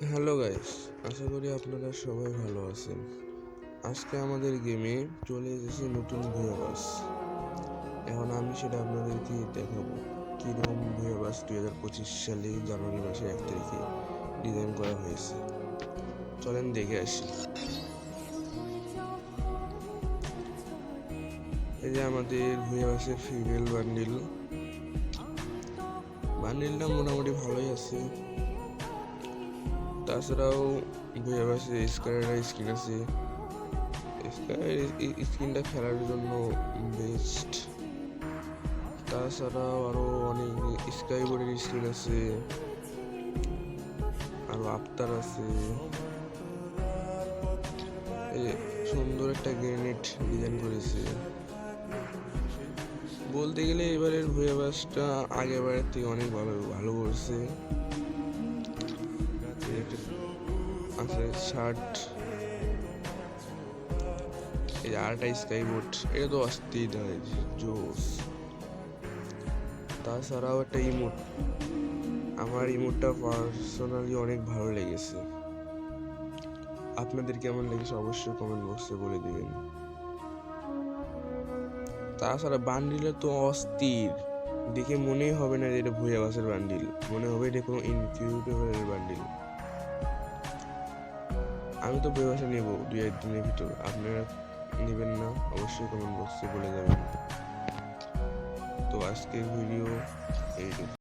Hello guys, আশা করি আপনারা সবাই ভালো আছেন। আজকে আমাদের গেমে চলে এসেছে নতুন ভুয়াবাস। এখন আমি সেটা আপনাদেরকে দেখাবো কীরকম ভুয়াবাস 2025 সালে জানুয়ারি মাসের 1 তারিখে ডিজাইন করা হয়েছে। চলেন দেখে আসি। এই যে আমাদের ভুয়াবাসের ফিমেল বান্ডিলটা মোটামুটি ভালোই আছে। তাছাড়াও ভুয়াবাসের স্কারের স্কিন আছে। স্কিনটা খেলার জন্য বেস্ট। তাছাড়াও আরো অনেক স্কাইবোর্ডের স্কিন আছে, আরো আফতার আছে। সুন্দর একটা গ্রেনেড ডিজাইন করেছে। বলতে গেলে এবারের ভুয়াবাসটা আগেরবারের থেকে অনেক ভালো করছে। আছে শার্ট, এই যে আরেকটা স্কাইবোর্ড, এটা তো অস্থির জোস। তাছাড়াও একটা ইমোট, আমার ইমোটটা পার্সোনালি অনেক ভালো লেগেছে। আপনাদের কেমন লেগেছে অবশ্যই কমেন্ট বক্সে বলে দিবেন। তাছাড়া বান্ডিলে তো অস্থির, দেখে মনেই হবে না যে এটা ভুয়াবাসের বান্ডিল, মনে হবে এটা কোনো ইনকিউবেটরের বান্ডিল। আমি তো ভুয়াবাসে নেব 2-1 দিনের ভিতর, আপনারা নেবেন না অবশ্যই কমেন্ট বক্সে বলে যাবেন। তো আজকের ভিডিও এইটুকু।